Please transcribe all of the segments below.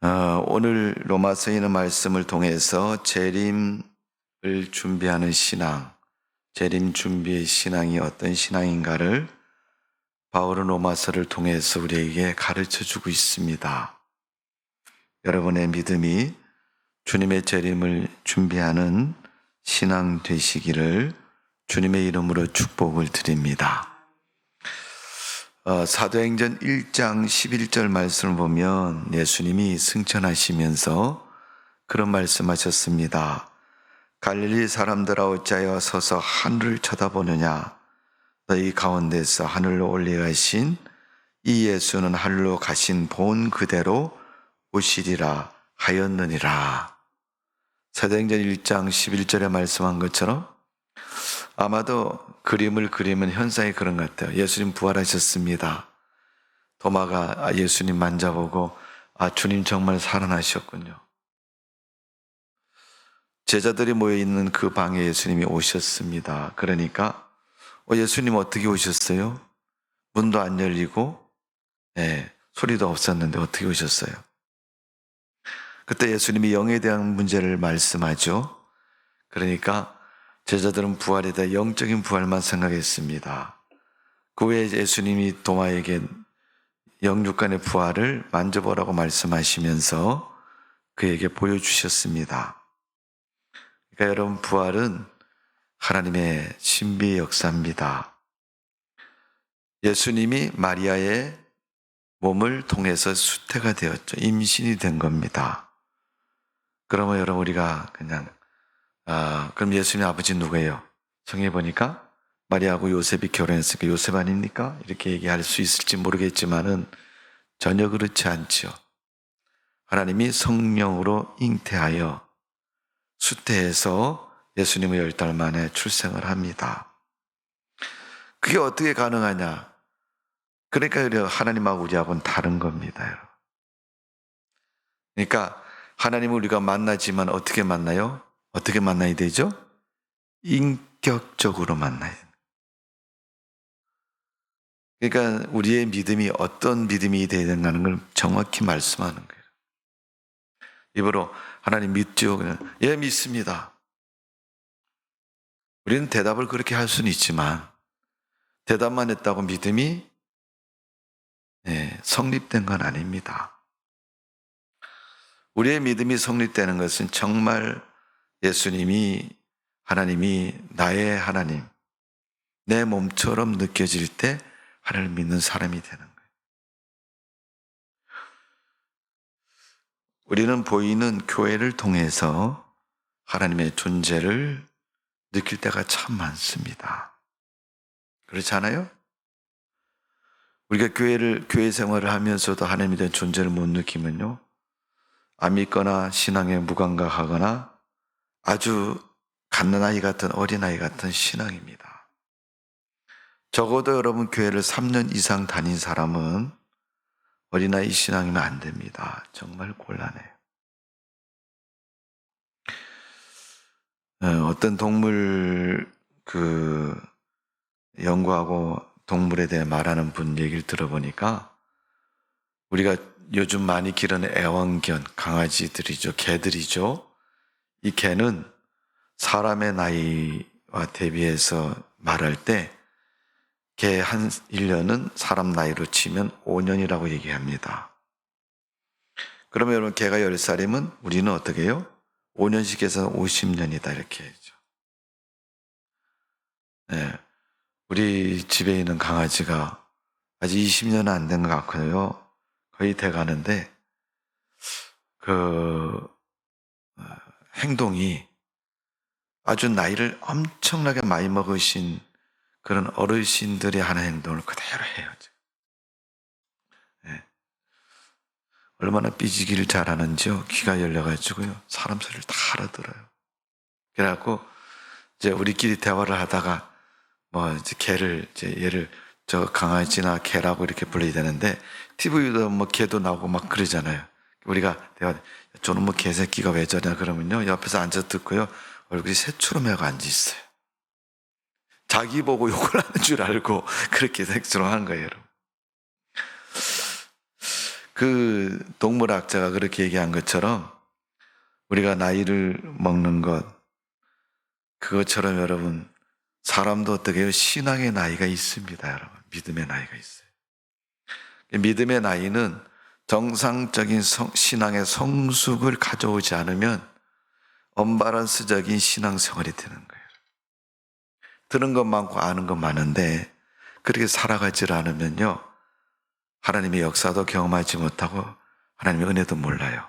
오늘 로마서에 있는 말씀을 통해서 재림을 준비하는 신앙, 재림 준비의 신앙이 어떤 신앙인가를 바울은 로마서를 통해서 우리에게 가르쳐 주고 있습니다. 여러분의 믿음이 주님의 재림을 준비하는 신앙 되시기를 주님의 이름으로 축복을 드립니다. 사도행전 1장 11절 말씀을 보면 예수님이 승천하시면서 그런 말씀하셨습니다. 갈릴리 사람들아 어찌하여 서서 하늘을 쳐다보느냐. 너희 가운데서 하늘로 올라가신 이 예수는 하늘로 가신 본 그대로 오시리라 하였느니라. 사도행전 1장 11절에 말씀한 것처럼 아마도 그림을 그리면 현상이 그런 것 같아요. 예수님 부활하셨습니다. 도마가 예수님 만져보고 주님 정말 살아나셨군요. 제자들이 모여있는 그 방에 예수님이 오셨습니다. 그러니까 예수님 어떻게 오셨어요? 문도 안 열리고 소리도 없었는데 어떻게 오셨어요? 그때 예수님이 영에 대한 문제를 말씀하죠. 그러니까 제자들은 부활에 대해 영적인 부활만 생각했습니다. 그 후에 예수님이 도마에게 영육간의 부활을 만져보라고 말씀하시면서 그에게 보여주셨습니다. 그러니까 여러분, 부활은 하나님의 신비의 역사입니다. 예수님이 마리아의 몸을 통해서 수태가 되었죠. 임신이 된 겁니다. 그러면 여러분, 우리가 그냥 그럼 예수님 아버지 누구예요? 성경에 보니까 마리아하고 요셉이 결혼했으니까 요셉 아닙니까? 이렇게 얘기할 수 있을지 모르겠지만은 전혀 그렇지 않죠. 하나님이 성령으로 잉태하여 수태해서 예수님을 10달 만에 출생을 합니다. 그게 어떻게 가능하냐? 그러니까 하나님하고 우리하고는 다른 겁니다, 여러분. 그러니까 하나님을 우리가 만나지만 어떻게 만나요? 어떻게 만나야 되죠? 인격적으로 만나야 돼요. 그러니까 우리의 믿음이 어떤 믿음이 되어야 되는가는 걸 정확히 말씀하는 거예요. 입으로 하나님 믿죠? 그냥 믿습니다. 우리는 대답을 그렇게 할 수는 있지만 대답만 했다고 믿음이 성립된 건 아닙니다. 우리의 믿음이 성립되는 것은 정말 예수님이 하나님이 나의 하나님, 내 몸처럼 느껴질 때 하나님을 믿는 사람이 되는 거예요. 우리는 보이는 교회를 통해서 하나님의 존재를 느낄 때가 참 많습니다. 그렇지 않아요? 우리가 교회 생활을 하면서도 하나님에 대한 존재를 못 느끼면요, 안 믿거나 신앙에 무감각하거나 아주 갓난아이 같은 어린아이 같은 신앙입니다. 적어도 여러분 교회를 3년 이상 다닌 사람은 어린아이 신앙이면 안 됩니다. 정말 곤란해요. 어떤 동물 연구하고 동물에 대해 말하는 분 얘기를 들어보니까 우리가 요즘 많이 기르는 애완견, 강아지들이죠. 개들이죠. 이 개는 사람의 나이와 대비해서 말할 때 개 한 1년은 사람 나이로 치면 5년이라고 얘기합니다. 그러면 여러분 개가 10살이면 우리는 어떻게 해요? 5년씩 해서 50년이다 이렇게 해야죠. 우리 집에 있는 강아지가 아직 20년은 안 된 것 같고요. 거의 돼 가는데 행동이 아주 나이를 엄청나게 많이 먹으신 그런 어르신들이 하는 행동을 그대로 해요. 얼마나 삐지기를 잘하는지요. 귀가 열려가지고요. 사람 소리를 다 알아들어요. 그래갖고 이제 우리끼리 대화를 하다가 이제 개를 얘를 저 강아지나 개라고 이렇게 불러야 되는데 TV도 개도 나오고 막 그러잖아요. 우리가 저는 개새끼가 왜 저러냐 그러면요, 옆에서 앉아 듣고요, 얼굴이 새처럼 해가 앉아 있어요. 자기 보고 욕을 하는 줄 알고 그렇게 색처럼 하는 거예요, 여러분. 그 동물학자가 그렇게 얘기한 것처럼 우리가 나이를 먹는 것, 그것처럼 여러분, 사람도 어떻게 해요? 신앙의 나이가 있습니다, 여러분. 믿음의 나이가 있어요. 믿음의 나이는 정상적인 신앙의 성숙을 가져오지 않으면 언밸런스적인 신앙생활이 되는 거예요. 들은 것 많고 아는 것 많은데 그렇게 살아가지 않으면요, 하나님의 역사도 경험하지 못하고 하나님의 은혜도 몰라요.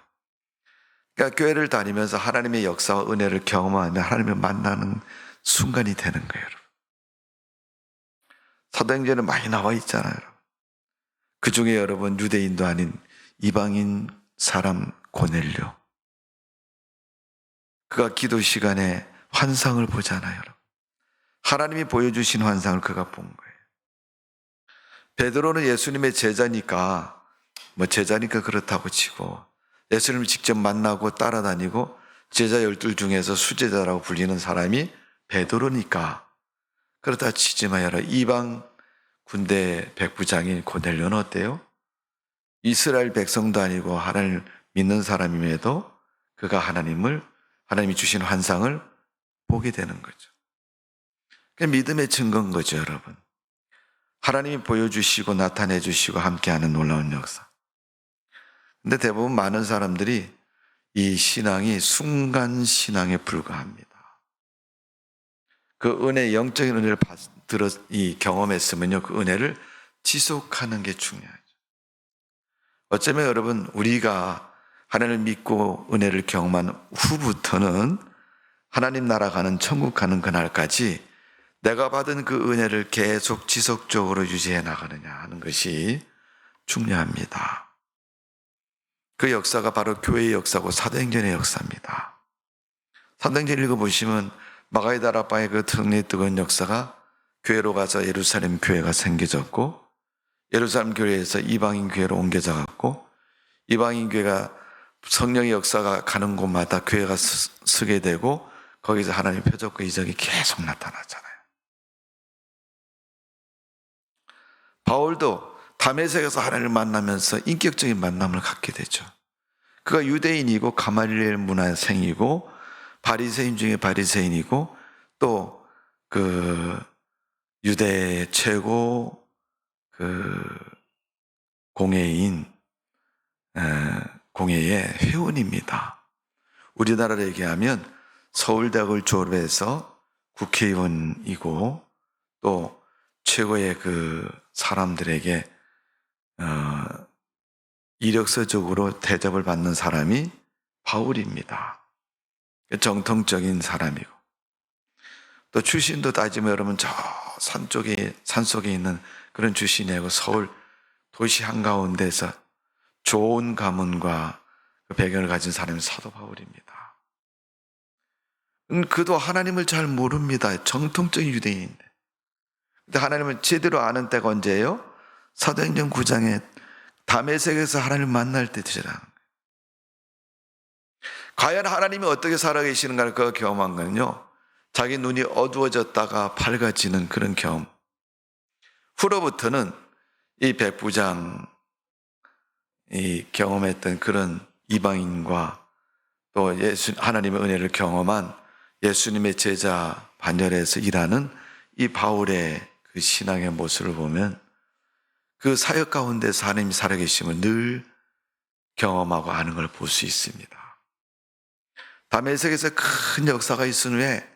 그러니까 교회를 다니면서 하나님의 역사와 은혜를 경험하며 하나님을 만나는 순간이 되는 거예요, 여러분. 사도행전에 많이 나와 있잖아요, 여러분. 그 중에 여러분 유대인도 아닌 이방인 사람 고넬료, 그가 기도 시간에 환상을 보잖아요, 여러분. 하나님이 보여주신 환상을 그가 본 거예요. 베드로는 예수님의 제자니까 그렇다고 치고, 예수님을 직접 만나고 따라다니고 제자 12 중에서 수제자라고 불리는 사람이 베드로니까 그렇다 치지만 여러분, 이방 군대 백부장인 고넬료는 어때요? 이스라엘 백성도 아니고 하나님을 믿는 사람임에도 그가 하나님이 주신 환상을 보게 되는 거죠. 그게 믿음의 증거인 거죠, 여러분. 하나님이 보여주시고 나타내 주시고 함께하는 놀라운 역사. 근데 대부분 많은 사람들이 이 신앙이 순간 신앙에 불과합니다. 그 은혜, 영적인 은혜를 경험했으면요, 그 은혜를 지속하는 게 중요하죠. 어쩌면 여러분, 우리가 하나님을 믿고 은혜를 경험한 후부터는 하나님 나라 가는, 천국 가는 그날까지 내가 받은 그 은혜를 계속 지속적으로 유지해 나가느냐 하는 것이 중요합니다. 그 역사가 바로 교회의 역사고 사도행전의 역사입니다. 사도행전 읽어보시면 마가이다라방의 그 등리 뜨거운 역사가 교회로 가서 예루살렘 교회가 생겨졌고, 예루살렘 교회에서 이방인 교회로 옮겨져 갔고, 이방인 교회가 성령의 역사가 가는 곳마다 교회가 서게 되고, 거기서 하나님의 표적과 이적이 계속 나타났잖아요. 바울도 다메섹에서 하나님을 만나면서 인격적인 만남을 갖게 되죠. 그가 유대인이고 가말리엘 문화생이고 바리새인 중에 바리새인이고 또 그 유대 최고 그 공회의 회원입니다. 우리나라로 얘기하면 서울대학을 졸업해서 국회의원이고 또 최고의 그 사람들에게 이력서적으로 대접을 받는 사람이 바울입니다. 정통적인 사람이고, 또 출신도 따지면 여러분 저 산속에 있는 그런 출신이고 서울 도시 한가운데서 좋은 가문과 그 배경을 가진 사람이 사도 바울입니다. 그도 하나님을 잘 모릅니다. 정통적인 유대인인데. 근데 하나님을 제대로 아는 때가 언제예요? 사도행전 9장에 다메섹에서 하나님을 만날 때 되잖아요. 과연 하나님이 어떻게 살아계시는가를 그가 경험한 거는요, 자기 눈이 어두워졌다가 밝아지는 그런 경험. 후로부터는 이 백부장이 경험했던 그런 이방인과 또 하나님의 은혜를 경험한 예수님의 제자 반열에서 일하는 이 바울의 그 신앙의 모습을 보면 그 사역 가운데서 하나님이 살아계심을 늘 경험하고 아는 걸 볼 수 있습니다. 다메섹에서 큰 역사가 있은 후에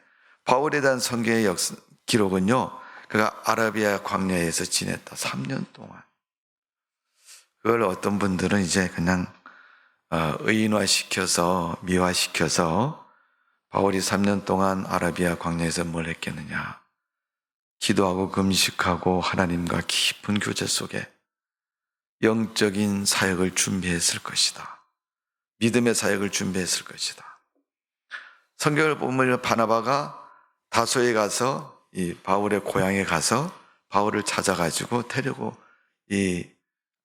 바울에 대한 성경의 기록은요, 그가 아라비아 광야에서 지냈다 3년 동안. 그걸 어떤 분들은 이제 그냥 의인화시켜서 미화시켜서 바울이 3년 동안 아라비아 광야에서 뭘 했겠느냐, 기도하고 금식하고 하나님과 깊은 교제 속에 영적인 사역을 준비했을 것이다. 믿음의 사역을 준비했을 것이다. 성경을 보면 바나바가 다소에 가서 이 바울의 고향에 가서 바울을 찾아가지고 데리고 이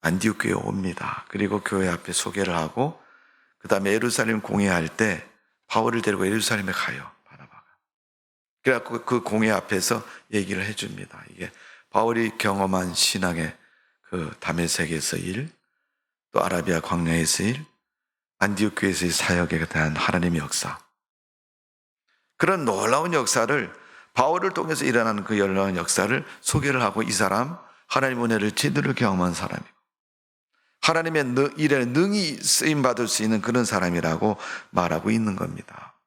안디옥 교회에 옵니다. 그리고 교회 앞에 소개를 하고 그 다음에 예루살렘 공회할 때 바울을 데리고 예루살렘에 가요, 바나바가. 그래갖고 그 공회 앞에서 얘기를 해줍니다. 이게 바울이 경험한 신앙의 그 다메섹에서 일, 또 아라비아 광야에서의 일, 안디옥 교회에서의 사역에 대한 하나님의 역사, 그런 놀라운 역사를, 바울을 통해서 일어나는 그 놀라운 역사를 소개를 하고, 이 사람 하나님의 은혜를 제대로 경험한 사람이고 하나님의 일에 능히 쓰임받을 수 있는 그런 사람이라고 말하고 있는 겁니다.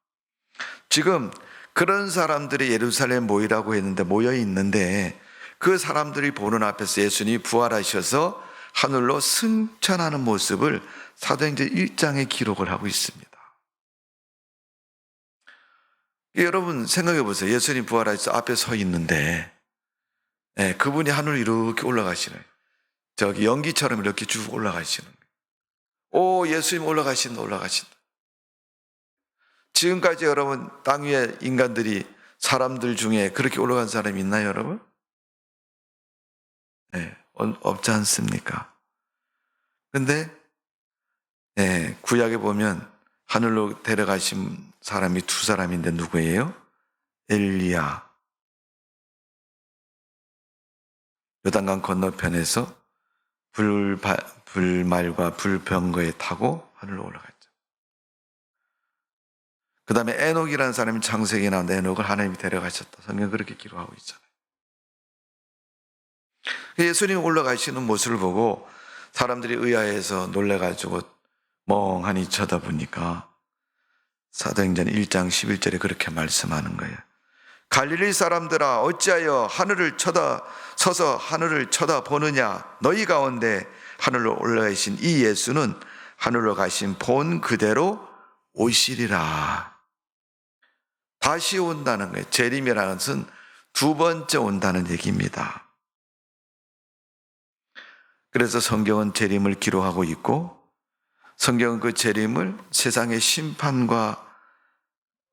지금 그런 사람들이 예루살렘 모이라고 했는데 모여 있는데, 그 사람들이 보는 앞에서 예수님이 부활하셔서 하늘로 승천하는 모습을 사도행전 1장에 기록을 하고 있습니다. 여러분 생각해 보세요. 예수님 부활하셔서 앞에 서 있는데 그분이 하늘로 이렇게 올라가시는, 저기 연기처럼 이렇게 쭉 올라가시는 거예요. 오, 예수님 올라가신다. 지금까지 여러분 땅 위에 인간들이, 사람들 중에 그렇게 올라간 사람이 있나요, 여러분? 없지 않습니까? 근데 구약에 보면 하늘로 데려가신 사람이 두 사람인데 누구예요? 엘리야. 요단강 건너편에서 불말과 불병거에 타고 하늘로 올라갔죠. 그 다음에 에녹이라는 사람이 창세기에 나오는데, 에녹을 하나님이 데려가셨다. 성경 그렇게 기록하고 있잖아요. 예수님이 올라가시는 모습을 보고 사람들이 의아해서 놀래가지고 멍하니 쳐다보니까 사도행전 1장 11절에 그렇게 말씀하는 거예요. 갈릴리 사람들아, 어찌하여 서서 하늘을 쳐다보느냐? 너희 가운데 하늘로 올라가신 이 예수는 하늘로 가신 본 그대로 오시리라. 다시 온다는 거예요. 재림이라는 것은 두 번째 온다는 얘기입니다. 그래서 성경은 재림을 기록하고 있고, 성경은 그 재림을 세상의 심판과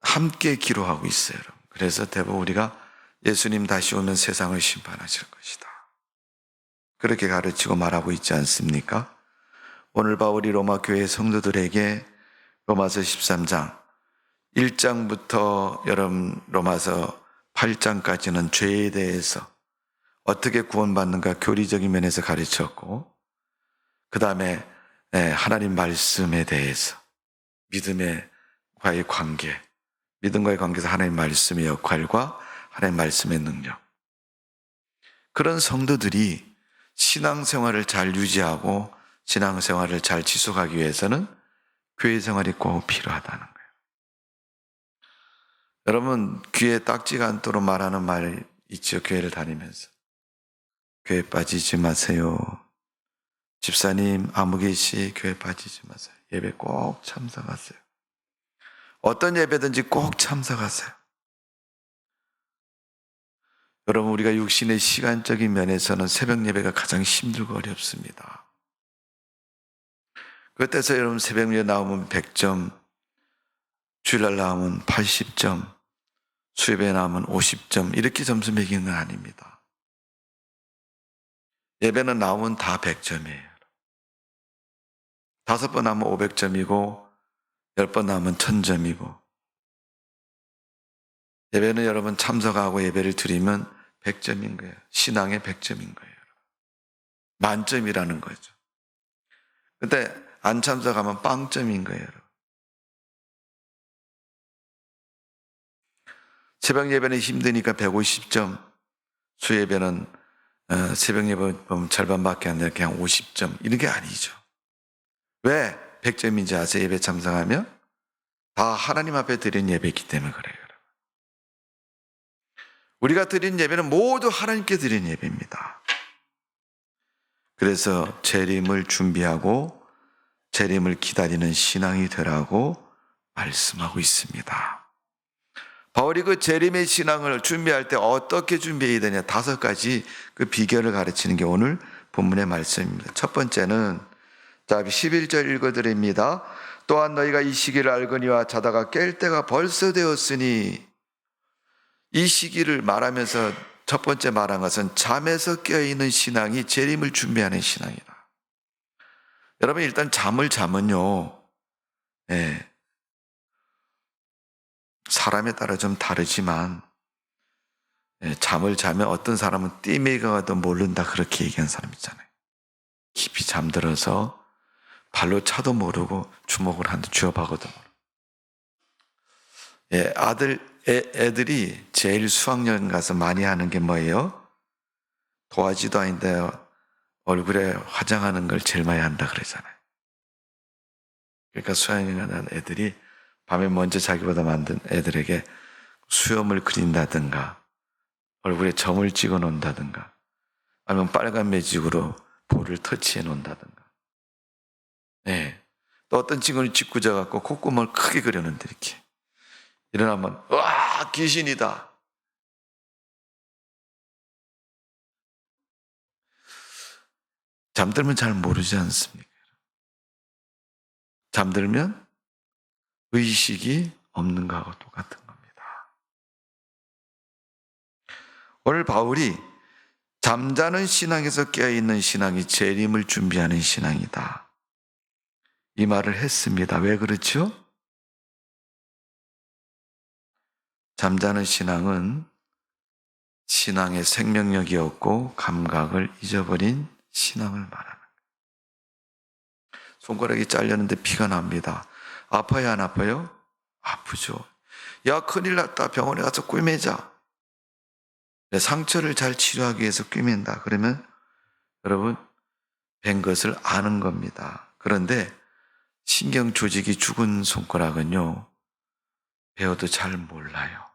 함께 기록하고 있어요. 그래서 대부분 우리가 예수님 다시 오면 세상을 심판하실 것이다, 그렇게 가르치고 말하고 있지 않습니까? 오늘 바울이 로마 교회 성도들에게 로마서 13장 1장부터 여러분 로마서 8장까지는 죄에 대해서 어떻게 구원받는가 교리적인 면에서 가르쳤고, 그 다음에 하나님 말씀에 대해서, 믿음과의 관계, 믿음과의 관계에서 하나님 말씀의 역할과 하나님 말씀의 능력, 그런 성도들이 신앙생활을 잘 유지하고 신앙생활을 잘 지속하기 위해서는 교회 생활이 꼭 필요하다는 거예요. 여러분, 귀에 딱지가 않도록 말하는 말 있죠. 교회를 다니면서 교회 빠지지 마세요. 집사님 아무개씨 교회 빠지지 마세요. 예배 꼭 참석하세요. 어떤 예배든지 꼭 참석하세요. 여러분, 우리가 육신의 시간적인 면에서는 새벽 예배가 가장 힘들고 어렵습니다. 그때서 여러분 새벽 예배 나오면 100점, 주일날 나오면 80점, 수요일에 나오면 50점, 이렇게 점수 매기는 건 아닙니다. 예배는 나오면 다 100점이에요. 5번 나오면 500점이고 10번 나오면 1000점이고, 예배는 여러분 참석하고 예배를 드리면 100점인 거예요. 신앙의 100점인 거예요. 만점이라는 거죠. 근데 안 참석하면 빵점인 거예요. 새벽 예배는 힘드니까 150점, 수예배는 새벽 예배 보면 절반밖에 안 되는 그냥 50점, 이런 게 아니죠. 왜 100점인지 아세요? 예배 참석하면 다 하나님 앞에 드린 예배이기 때문에 그래요. 우리가 드린 예배는 모두 하나님께 드린 예배입니다. 그래서 재림을 준비하고 재림을 기다리는 신앙이 되라고 말씀하고 있습니다. 바울이 그 재림의 신앙을 준비할 때 어떻게 준비해야 되냐, 5가지 그 비결을 가르치는 게 오늘 본문의 말씀입니다. 첫 번째는 11절 읽어드립니다. 또한 너희가 이 시기를 알거니와 자다가 깰 때가 벌써 되었으니, 이 시기를 말하면서 첫 번째 말한 것은 잠에서 깨어있는 신앙이 재림을 준비하는 신앙이다. 여러분, 일단 잠을 자면요, 사람에 따라 좀 다르지만 잠을 자면 어떤 사람은 띠매가 가도 모른다, 그렇게 얘기하는 사람 있잖아요. 깊이 잠들어서 발로 차도 모르고 주먹을 한 대 쥐어박아도 모르고. 예, 애들이 제일 수학여행 가서 많이 하는 게 뭐예요? 도화지도 아닌데 얼굴에 화장하는 걸 제일 많이 한다 그러잖아요. 그러니까 수학여행 가는 애들이 밤에 먼저 자기보다 만든 애들에게 수염을 그린다든가 얼굴에 점을 찍어 놓는다든가 아니면 빨간 매직으로 볼을 터치해 놓는다든가. 네. 또 어떤 친구는 짓궂어 갖고 콧구멍을 크게 그려놓는데 이렇게 일어나면 와 귀신이다. 잠들면 잘 모르지 않습니까? 잠들면 의식이 없는 거하고 똑같은 겁니다. 오늘 바울이 잠자는 신앙에서 깨어있는 신앙이 재림을 준비하는 신앙이다. 이 말을 했습니다. 왜 그렇죠? 잠자는 신앙은 신앙의 생명력이 없고 감각을 잊어버린 신앙을 말하는 거예요. 손가락이 잘렸는데 피가 납니다. 아파요, 안 아파요? 아프죠. 야, 큰일 났다. 병원에 가서 꿰매자. 상처를 잘 치료하기 위해서 꿰맨다. 그러면 여러분 뵌 것을 아는 겁니다. 그런데 신경 조직이 죽은 손가락은요, 배워도 잘 몰라요.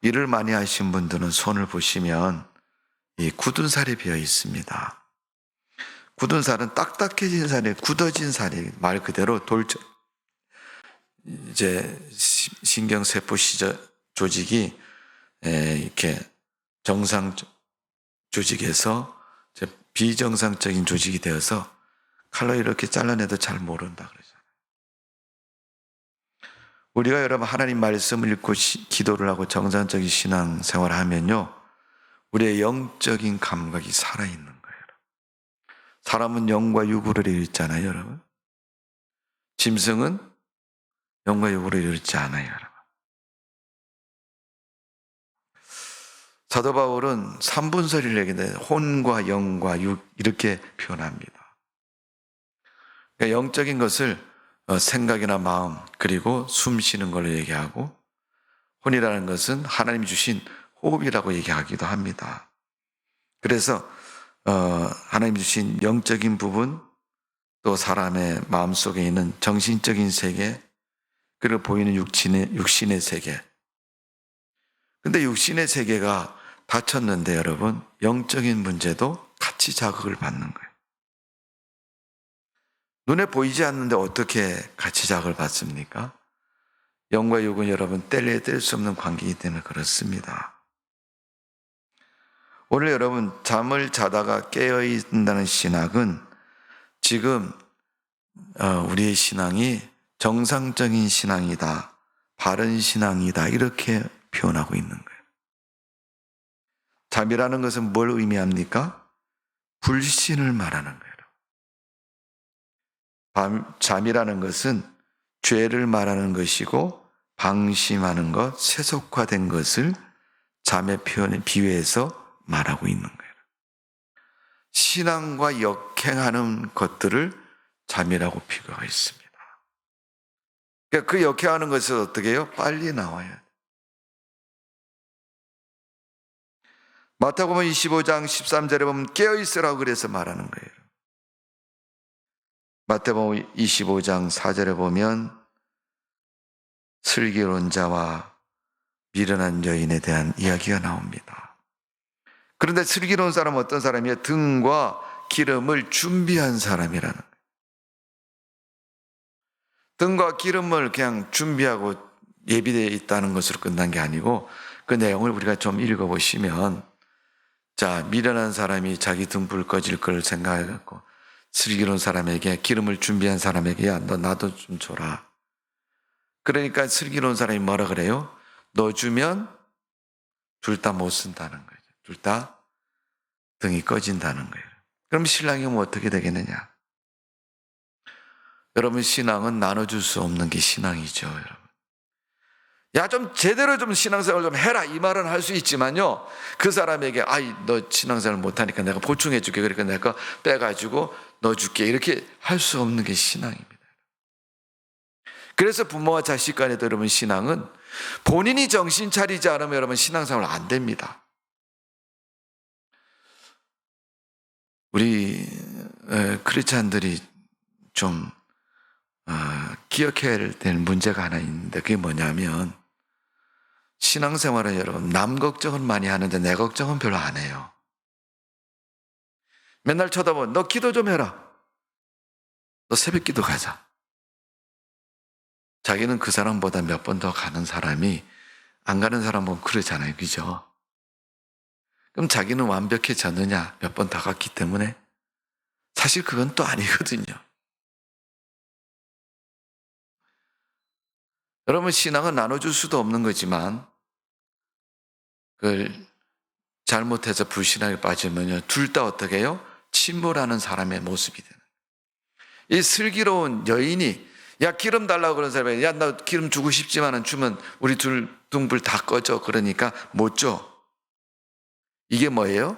일을 많이 하신 분들은 손을 보시면 이 굳은 살이 배어 있습니다. 굳은 살은 딱딱해진 살이, 굳어진 살이 말 그대로 이제 신경세포 조직이 이렇게 정상 조직에서 비정상적인 조직이 되어서 칼로 이렇게 잘라내도 잘 모른다 그러잖아요. 우리가 여러분 하나님 말씀을 읽고 기도를 하고 정상적인 신앙 생활을 하면요, 우리의 영적인 감각이 살아있는 거예요. 사람은 영과 육으로 이루어졌잖아요, 여러분. 짐승은 영과 육으로 이루어지지 않아요, 여러분. 사도 바울은 3분설을 얘기해요. 혼과 영과 육 이렇게 표현합니다. 그러니까 영적인 것을 생각이나 마음 그리고 숨 쉬는 걸로 얘기하고, 혼이라는 것은 하나님이 주신 호흡이라고 얘기하기도 합니다. 그래서 하나님이 주신 영적인 부분, 또 사람의 마음속에 있는 정신적인 세계, 그리고 보이는 육신의 세계. 근데 육신의 세계가 닫혔는데 여러분, 영적인 문제도 같이 자극을 받는 거예요. 눈에 보이지 않는데 어떻게 같이 자극을 받습니까? 영과 육은 여러분 뗄 수 없는 관계이기 때문에 그렇습니다. 오늘 여러분 잠을 자다가 깨어있다는 신학은 지금 우리의 신앙이 정상적인 신앙이다, 바른 신앙이다 이렇게 표현하고 있는 거예요. 잠이라는 것은 뭘 의미합니까? 불신을 말하는 거예요. 잠이라는 것은 죄를 말하는 것이고 방심하는 것, 세속화된 것을 잠의 표현에 비유해서 말하고 있는 거예요. 신앙과 역행하는 것들을 잠이라고 비교하고 있습니다. 그러니까 그 역행하는 것을 어떻게 해요? 빨리 나와야 돼요. 마태복음 25장 13절에 보면 깨어있으라고 그래서 말하는 거예요. 마태복음 25장 4절에 보면 슬기로운 자와 미련한 여인에 대한 이야기가 나옵니다. 그런데 슬기로운 사람은 어떤 사람이에요? 등과 기름을 준비한 사람이라는 거예요. 등과 기름을 그냥 준비하고 예비되어 있다는 것으로 끝난 게 아니고 그 내용을 우리가 좀 읽어보시면, 자, 미련한 사람이 자기 등불 꺼질 걸 생각해갖고 슬기로운 사람에게, 기름을 준비한 사람에게, 야, 너 나도 좀 줘라. 그러니까 슬기로운 사람이 뭐라 그래요? 너 주면 둘 다 못 쓴다는 거죠. 둘 다 등이 꺼진다는 거예요. 그럼 신랑이 뭐 어떻게 되겠느냐? 여러분, 신앙은 나눠줄 수 없는 게 신앙이죠, 여러분. 야, 좀 제대로 좀 신앙생활 좀 해라, 이 말은 할 수 있지만요, 그 사람에게 아이 너 신앙생활 못하니까 내가 보충해 줄게, 그러니까 내가 빼가지고 넣어줄게, 이렇게 할 수 없는 게 신앙입니다. 그래서 부모와 자식 간에도 여러분, 신앙은 본인이 정신 차리지 않으면 여러분 신앙생활 안 됩니다. 우리 크리스찬들이 좀 기억해야 될 문제가 하나 있는데, 그게 뭐냐면, 신앙생활은 여러분 남 걱정은 많이 하는데 내 걱정은 별로 안 해요. 맨날 쳐다보면 너 기도 좀 해라, 너 새벽 기도 가자. 자기는 그 사람보다 몇 번 더 가는 사람이 안 가는 사람 보면 그러잖아요, 그죠? 그럼 자기는 완벽해졌느냐? 몇 번 더 갔기 때문에? 사실 그건 또 아니거든요. 여러분, 신앙은 나눠줄 수도 없는 거지만 그걸 잘못해서 불신앙에 빠지면요, 둘 다 어떻게 해요? 침몰하는 사람의 모습이 되는 거예요. 이 슬기로운 여인이 야, 기름 달라고 그런 사람이, 야, 나 기름 주고 싶지만은 주면 우리 둘 둥불 다 꺼져. 그러니까 못 줘. 이게 뭐예요?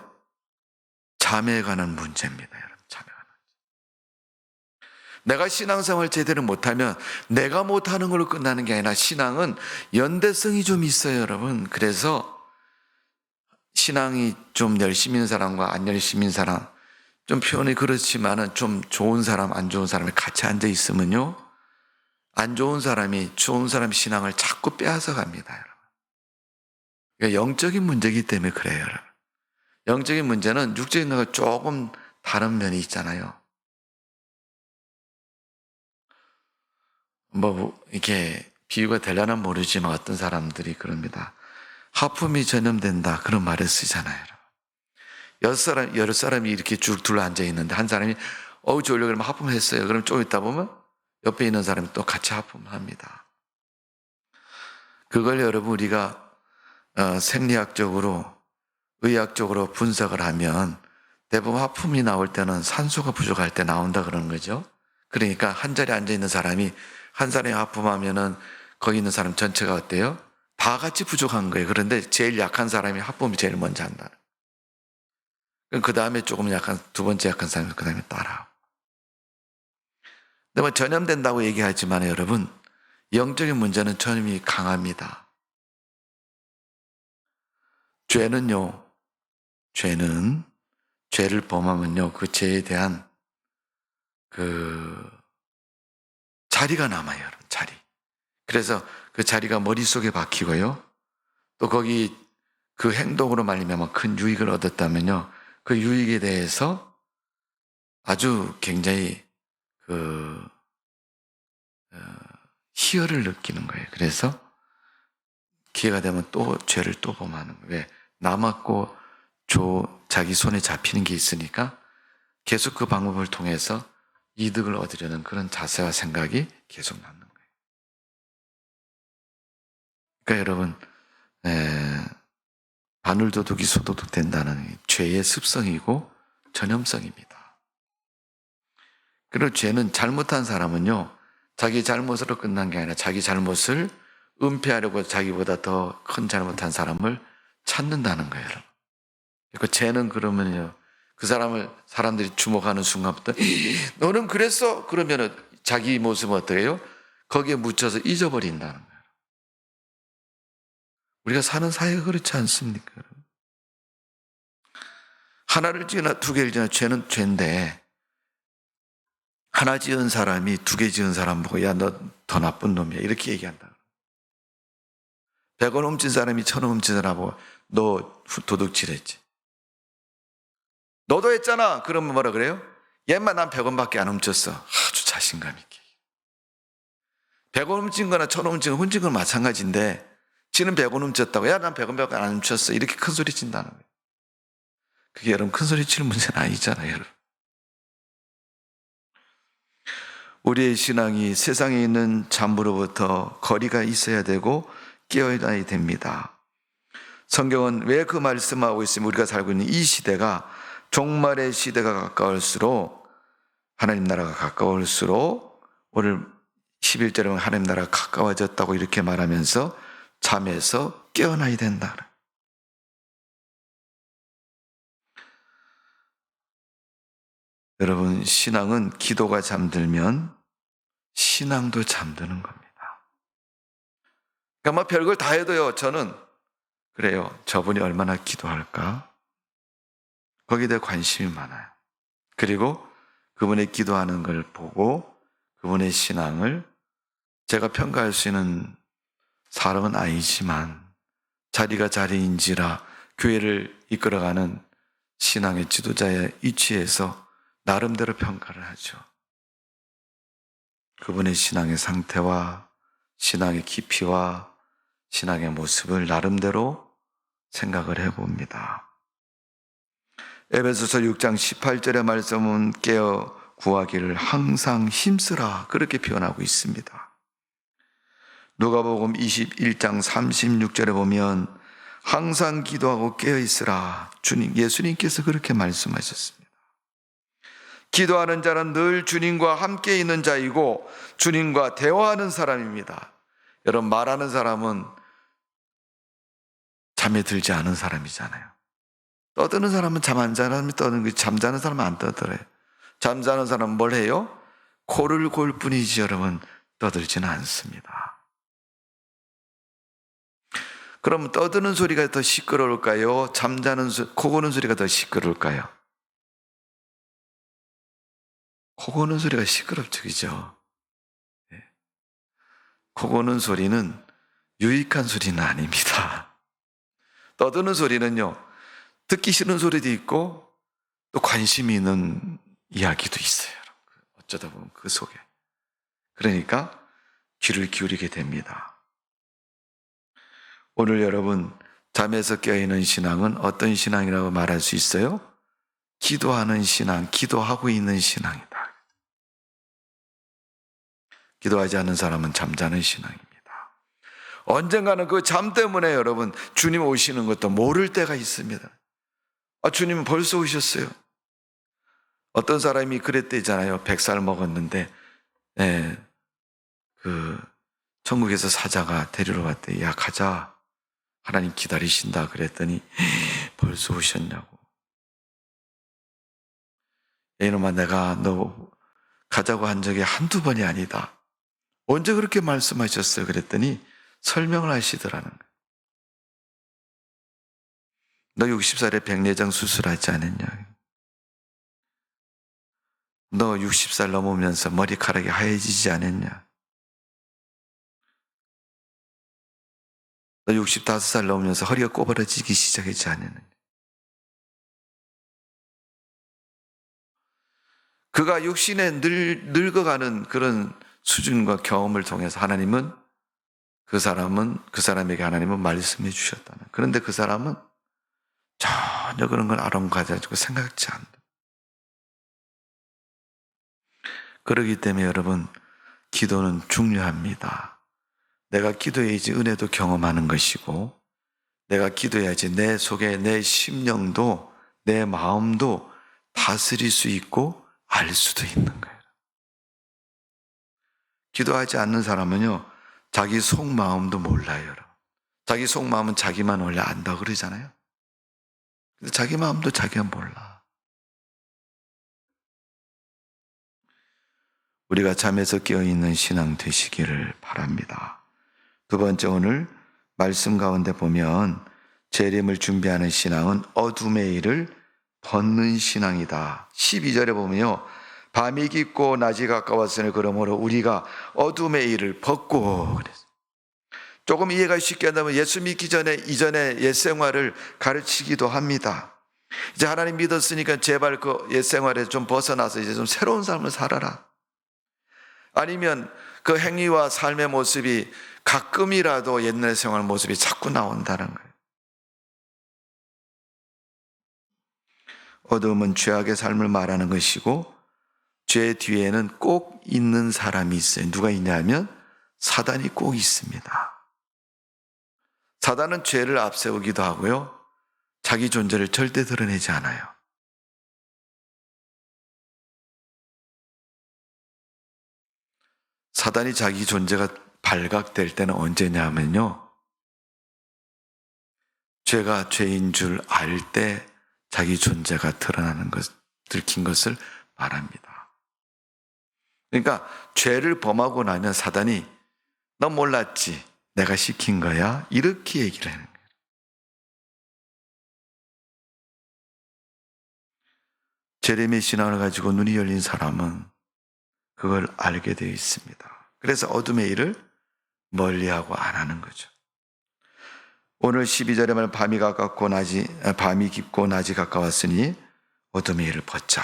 자매에 관한 문제입니다, 여러분. 자매에 관한 문제. 내가 신앙생활 제대로 못하면 내가 못하는 걸로 끝나는 게 아니라, 신앙은 연대성이 좀 있어요, 여러분. 그래서 신앙이 좀 열심히 있는 사람과 안 열심히 있는 사람, 좀 표현이 그렇지만은 좀 좋은 사람, 안 좋은 사람이 같이 앉아 있으면요, 안 좋은 사람이 좋은 사람 신앙을 자꾸 빼앗아 갑니다, 여러분. 그러니까 영적인 문제이기 때문에 그래요, 여러분. 영적인 문제는 육적인 것과 조금 다른 면이 있잖아요. 이게 비유가 되려나 모르지만 어떤 사람들이 그럽니다. 하품이 전염된다, 그런 말을 쓰잖아요, 여러분. 여러 사람이 이렇게 쭉 둘러앉아 있는데 한 사람이 졸려 그러면 하품했어요. 그럼 좀 있다 보면 옆에 있는 사람이 또 같이 하품합니다. 그걸 여러분 우리가 생리학적으로, 의학적으로 분석을 하면 대부분 하품이 나올 때는 산소가 부족할 때 나온다 그러는 거죠. 그러니까 한 자리에 앉아 있는 사람이 한 사람이 하품하면은 거기 있는 사람 전체가 어때요? 다 같이 부족한 거예요. 그런데 제일 약한 사람이 하품이 제일 먼저 한다는 거예요. 그 다음에 조금 약한, 두 번째 약한 사람이 그 다음에 따라하고. 근데 뭐 전염된다고 얘기하지만 여러분, 영적인 문제는 전염이 강합니다. 죄는 죄를 범하면요, 그 죄에 대한 그 자리가 남아요, 여러분. 자리. 그래서 그 자리가 머릿속에 박히고요, 또 거기 그 행동으로 말미암아 큰 유익을 얻었다면요, 그 유익에 대해서 아주 굉장히 희열을 느끼는 거예요. 그래서 기회가 되면 또 죄를 또 범하는 거예요. 왜? 남았고 자기 손에 잡히는 게 있으니까 계속 그 방법을 통해서 이득을 얻으려는 그런 자세와 생각이 계속 남는 거예요. 그러니까 여러분, 바늘도둑이 소도둑 된다는 죄의 습성이고 전염성입니다. 그리고 죄는, 잘못한 사람은요, 자기 잘못으로 끝난 게 아니라 자기 잘못을 은폐하려고 자기보다 더 큰 잘못한 사람을 찾는다는 거예요, 여러분. 그러니까 죄는 그러면요, 그 사람들이 주목하는 순간부터 너는 그랬어? 그러면은 자기 모습은 어떻게 해요? 거기에 묻혀서 잊어버린다는 거예요. 우리가 사는 사회가 그렇지 않습니까, 여러분? 하나를 지으나 두 개를 지으나 죄는 죄인데, 하나 지은 사람이 두 개 지은 사람 보고 야, 너 더 나쁜 놈이야, 이렇게 얘기한다. 100원 훔친 사람이 1000원 훔친 사람 보고 너 도둑질했지, 너도 했잖아. 그러면 뭐라 그래요? 얘만 난 100원밖에 안 훔쳤어. 아주 자신감 있게. 100원 훔친 거나 1000원 훔친 건 마찬가지인데, 지는 100원 훔쳤다고, 야, 난 100원밖에 안 훔쳤어, 이렇게 큰 소리 친다는 거예요. 그게 여러분 큰 소리 치는 문제는 아니잖아요, 여러분. 우리의 신앙이 세상에 있는 잠으로부터 거리가 있어야 되고 깨어나야 됩니다. 성경은 왜 그 말씀하고 있으면 우리가 살고 있는 이 시대가 종말의 시대가 가까울수록, 하나님 나라가 가까울수록, 오늘 11절에 하나님 나라가 가까워졌다고 이렇게 말하면서 잠에서 깨어나야 된다. 여러분, 신앙은 기도가 잠들면 신앙도 잠드는 겁니다. 그러니까 뭐 별걸 다 해도요, 저는 그래요. 저분이 얼마나 기도할까? 거기에 대해 관심이 많아요. 그리고 그분의 기도하는 걸 보고 그분의 신앙을 제가 평가할 수 있는 사람은 아니지만 자리가 자리인지라 교회를 이끌어가는 신앙의 지도자의 위치에서 나름대로 평가를 하죠. 그분의 신앙의 상태와 신앙의 깊이와 신앙의 모습을 나름대로 생각을 해봅니다. 에베소서 6장 18절의 말씀은 깨어 구하기를 항상 힘쓰라 그렇게 표현하고 있습니다. 누가복음 21장 36절에 보면 항상 기도하고 깨어 있으라 예수님께서 그렇게 말씀하셨습니다. 기도하는 자는 늘 주님과 함께 있는 자이고 주님과 대화하는 사람입니다. 여러분, 말하는 사람은 잠에 들지 않은 사람이잖아요. 떠드는 사람은 잠 안 자는 사람이 떠드는 거지, 잠자는 사람은 안 떠들어요. 잠자는 사람은 뭘 해요? 코를 골 뿐이지 여러분, 떠들지는 않습니다. 그럼 떠드는 소리가 더 시끄러울까요? 코 고는 소리가 더 시끄러울까요? 코 고는 소리가 시끄럽죠, 그죠? 네. 코 고는 소리는 유익한 소리는 아닙니다. 떠드는 소리는요, 듣기 싫은 소리도 있고 또 관심이 있는 이야기도 있어요. 어쩌다 보면 그 속에. 그러니까 귀를 기울이게 됩니다. 오늘 여러분, 잠에서 깨어있는 신앙은 어떤 신앙이라고 말할 수 있어요? 기도하는 신앙, 기도하고 있는 신앙이다. 기도하지 않는 사람은 잠자는 신앙입니다. 언젠가는 그 잠 때문에 여러분, 주님 오시는 것도 모를 때가 있습니다. 주님은 벌써 오셨어요. 어떤 사람이 그랬대잖아요. 100살 먹었는데, 천국에서 사자가 데리러 왔대. 야, 가자. 하나님 기다리신다. 그랬더니, 벌써 오셨냐고. 이놈아, 내가 너 가자고 한 적이 한두 번이 아니다. 언제 그렇게 말씀하셨어요? 그랬더니, 설명을 하시더라는 거예요. 너 60살에 백내장 수술하지 않았냐? 너 60살 넘으면서 머리카락이 하얘지지 않았냐? 너 65살 넘으면서 허리가 꼬부러지기 시작하지 않았냐? 그가 육신에 늙어가는 그런 수준과 경험을 통해서 하나님은 그 사람에게 하나님은 말씀해 주셨다는. 그런데 그 사람은 전혀 그런 걸 아랑가지고 생각지 않는다. 그렇기 때문에 여러분, 기도는 중요합니다. 내가 기도해야지 은혜도 경험하는 것이고, 내가 기도해야지 내 속에 내 심령도 내 마음도 다스릴 수 있고 알 수도 있는 거예요. 기도하지 않는 사람은요, 자기 속마음도 몰라요. 여러분. 자기 속마음은 자기만 원래 안다고 그러잖아요. 근데 자기 마음도 자기가 몰라. 우리가 잠에서 깨어있는 신앙 되시기를 바랍니다. 두 번째, 오늘 말씀 가운데 보면 재림을 준비하는 신앙은 어둠의 일을 벗는 신앙이다. 12절에 보면요, 밤이 깊고 낮이 가까웠으니 그러므로 우리가 어둠의 일을 벗고 그랬어요. 조금 이해가 쉽게 한다면 예수 믿기 전에 이전의 옛 생활을 가르치기도 합니다. 이제 하나님 믿었으니까 제발 그 옛 생활에 좀 벗어나서 이제 좀 새로운 삶을 살아라. 아니면 그 행위와 삶의 모습이 가끔이라도 옛날 생활 모습이 자꾸 나온다는 거예요. 어둠은 죄악의 삶을 말하는 것이고 죄 뒤에는 꼭 있는 사람이 있어요. 누가 있냐면 사단이 꼭 있습니다. 사단은 죄를 앞세우기도 하고요, 자기 존재를 절대 드러내지 않아요. 사단이 자기 존재가 발각될 때는 언제냐면요, 죄가 죄인 줄 알 때 자기 존재가 드러나는 것, 들킨 것을 말합니다. 그러니까 죄를 범하고 나면 사단이 너 몰랐지? 내가 시킨 거야? 이렇게 얘기를 하는 거예요. 재림의 신앙을 가지고 눈이 열린 사람은 그걸 알게 되어 있습니다. 그래서 어둠의 일을 멀리하고 안 하는 거죠. 오늘 12절에 말하면 밤이 깊고 낮이 가까웠으니 어둠의 일을 벗자.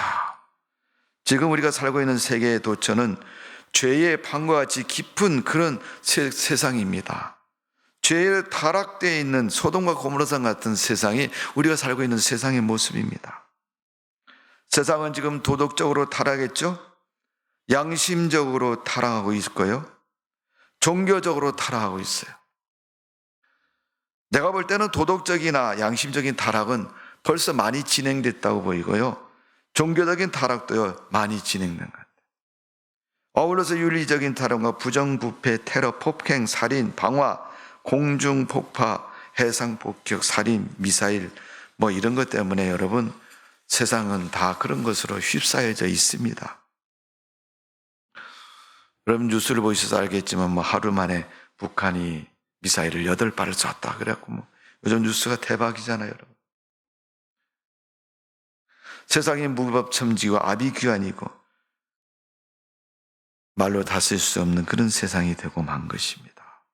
지금 우리가 살고 있는 세계의 도처는 죄의 방과 같이 깊은 그런 세상입니다. 죄에 타락되어 있는 소돔과 고모라산 같은 세상이 우리가 살고 있는 세상의 모습입니다. 세상은 지금 도덕적으로 타락했죠? 양심적으로 타락하고 있고요. 종교적으로 타락하고 있어요. 내가 볼 때는 도덕적이나 양심적인 타락은 벌써 많이 진행됐다고 보이고요. 종교적인 타락도 많이 진행된 것 같아요. 어울러서 윤리적인 타락과 부정부패, 테러, 폭행, 살인, 방화, 공중폭파, 해상폭격, 살인, 미사일 이런 것 때문에 여러분 세상은 다 그런 것으로 휩싸여져 있습니다. 여러분 뉴스를 보셔서 알겠지만 하루 만에 북한이 미사일을 8발을 쐈다. 그래갖고 요즘 뉴스가 대박이잖아요, 여러분. 세상이 무법천지고 아비규환이고 말로 다 쓸 수 없는 그런 세상이 되고 만 것입니다.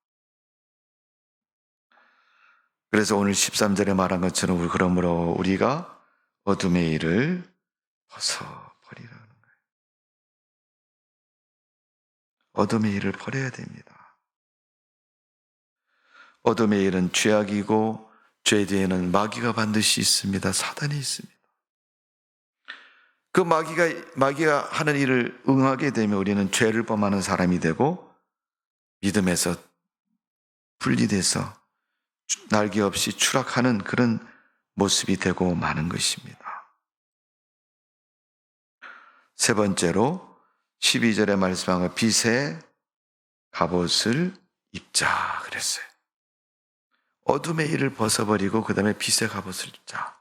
그래서 오늘 13절에 말한 것처럼 그러므로 우리가 어둠의 일을 벗어버리라는 거예요. 어둠의 일을 버려야 됩니다. 어둠의 일은 죄악이고 죄 뒤에는 마귀가 반드시 있습니다. 사단이 있습니다. 그 마귀가 하는 일을 응하게 되면 우리는 죄를 범하는 사람이 되고 믿음에서 분리돼서 날개 없이 추락하는 그런 모습이 되고 마는 것입니다. 세 번째로 12절에 말씀한 빛의 갑옷을 입자 그랬어요. 어둠의 일을 벗어버리고 그 다음에 빛의 갑옷을 입자.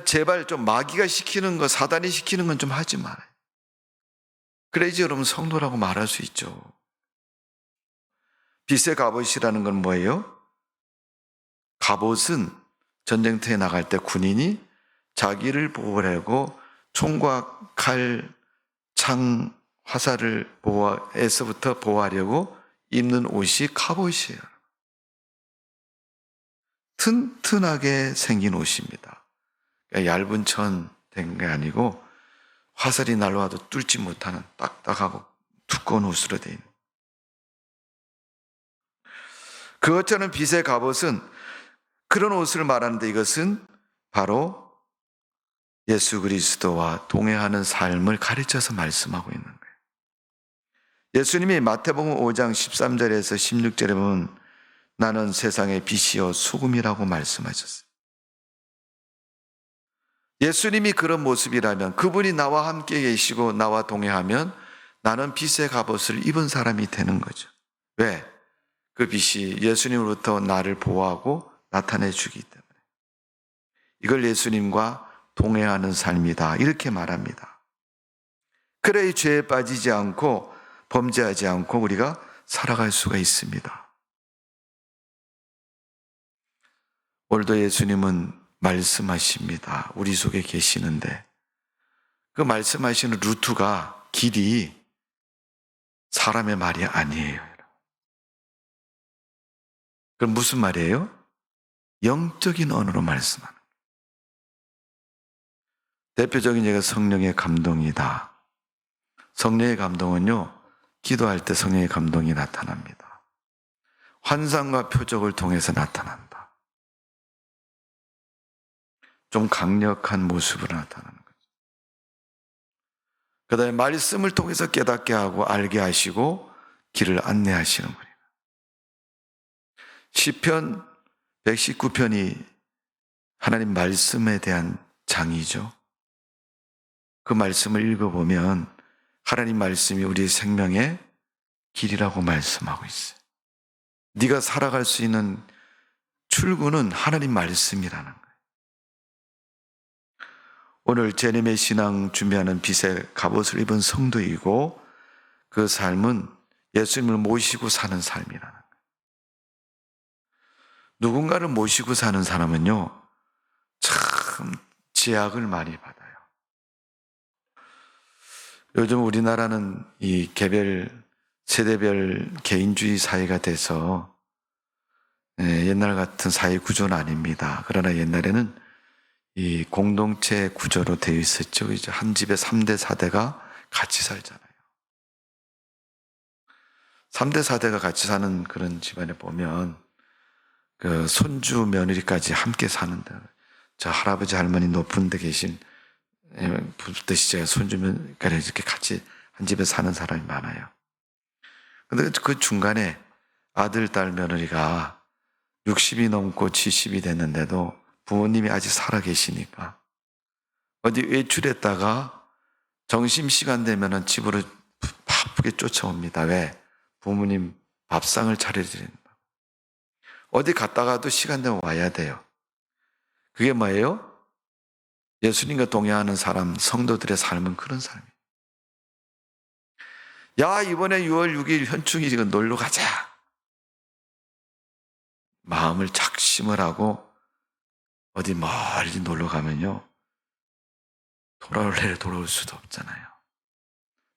제발 좀 마귀가 시키는 거, 사단이 시키는 건 좀 하지 말아요. 그래야지 여러분 성도라고 말할 수 있죠. 빛의 갑옷이라는 건 뭐예요? 갑옷은 전쟁터에 나갈 때 군인이 자기를 보호하고 총과 칼, 창, 화살을 에서부터 보호하려고 입는 옷이 갑옷이에요. 튼튼하게 생긴 옷입니다. 그러니까 얇은 천 된 게 아니고 화살이 날아와도 뚫지 못하는 딱딱하고 두꺼운 옷으로 되어 있는. 그것처럼 빛의 갑옷은 그런 옷을 말하는데 이것은 바로 예수 그리스도와 동행하는 삶을 가르쳐서 말씀하고 있는 거예요. 예수님이 마태복음 5장 13절에서 16절에 보면 나는 세상의 빛이요 소금이라고 말씀하셨어요. 예수님이 그런 모습이라면 그분이 나와 함께 계시고 나와 동행하면 나는 빛의 갑옷을 입은 사람이 되는 거죠. 왜? 그 빛이 예수님으로부터 나를 보호하고 나타내 주기 때문에. 이걸 예수님과 동행하는 삶이다 이렇게 말합니다. 그래야 죄에 빠지지 않고 범죄하지 않고 우리가 살아갈 수가 있습니다. 오늘도 예수님은 말씀하십니다. 우리 속에 계시는데 그 말씀하시는 루트가 길이 사람의 말이 아니에요. 그럼 무슨 말이에요? 영적인 언어로 말씀하는 거예요. 대표적인 예가 성령의 감동이다. 성령의 감동은요, 기도할 때 성령의 감동이 나타납니다. 환상과 표적을 통해서 나타난다. 좀 강력한 모습으로 나타나는 거죠. 그 다음에 말씀을 통해서 깨닫게 하고 알게 하시고 길을 안내하시는 분이에요. 시편 119편이 하나님 말씀에 대한 장이죠. 그 말씀을 읽어보면 하나님 말씀이 우리의 생명의 길이라고 말씀하고 있어요. 네가 살아갈 수 있는 출구는 하나님 말씀이라는 거예요. 오늘 제님의 신앙 준비하는 빛의 갑옷을 입은 성도이고 그 삶은 예수님을 모시고 사는 삶이라는 거예요. 누군가를 모시고 사는 사람은요, 참 제약을 많이 받아요. 요즘 우리나라는 이 개별, 세대별 개인주의 사회가 돼서 옛날 같은 사회 구조는 아닙니다. 그러나 옛날에는 이 공동체 구조로 되어 있었죠. 이제 한 집에 3대, 4대가 같이 살잖아요. 3대, 4대가 같이 사는 그런 집안에 보면 그 손주, 며느리까지 함께 사는데 저 할아버지, 할머니 높은 데 계신 부듯이 제가 손주, 며느리까지 이렇게 같이 한 집에 사는 사람이 많아요. 근데 그 중간에 아들, 딸, 며느리가 60이 넘고 70이 됐는데도 부모님이 아직 살아 계시니까 어디 외출했다가 점심시간 되면은 집으로 바쁘게 쫓아옵니다. 왜? 부모님 밥상을 차려드린다. 어디 갔다가도 시간 되면 와야 돼요. 그게 뭐예요? 예수님과 동행하는 사람, 성도들의 삶은 그런 삶이에요. 야, 이번에 6월 6일 현충일이고 놀러 가자. 마음을 작심을 하고 어디 멀리 놀러 가면요, 돌아올 수도 없잖아요.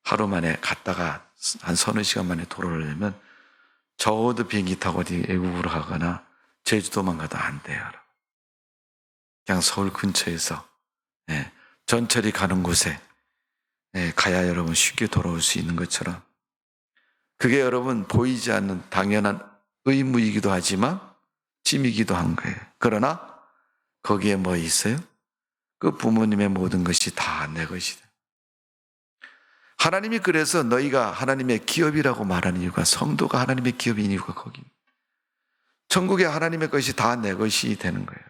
하루 만에 갔다가 한 서너 시간 만에 돌아오려면 적어도 비행기 타고 어디 외국으로 가거나 제주도만 가도 안 돼요. 그냥 서울 근처에서 전철이 가는 곳에 가야 여러분 쉽게 돌아올 수 있는 것처럼, 그게 여러분 보이지 않는 당연한 의무이기도 하지만 짐이기도 한 거예요. 그러나 거기에 뭐 있어요? 그 부모님의 모든 것이 다 내 것이다. 하나님이 그래서 너희가 하나님의 기업이라고 말하는 이유가, 성도가 하나님의 기업인 이유가 거기. 천국에 하나님의 것이 다 내 것이 되는 거예요.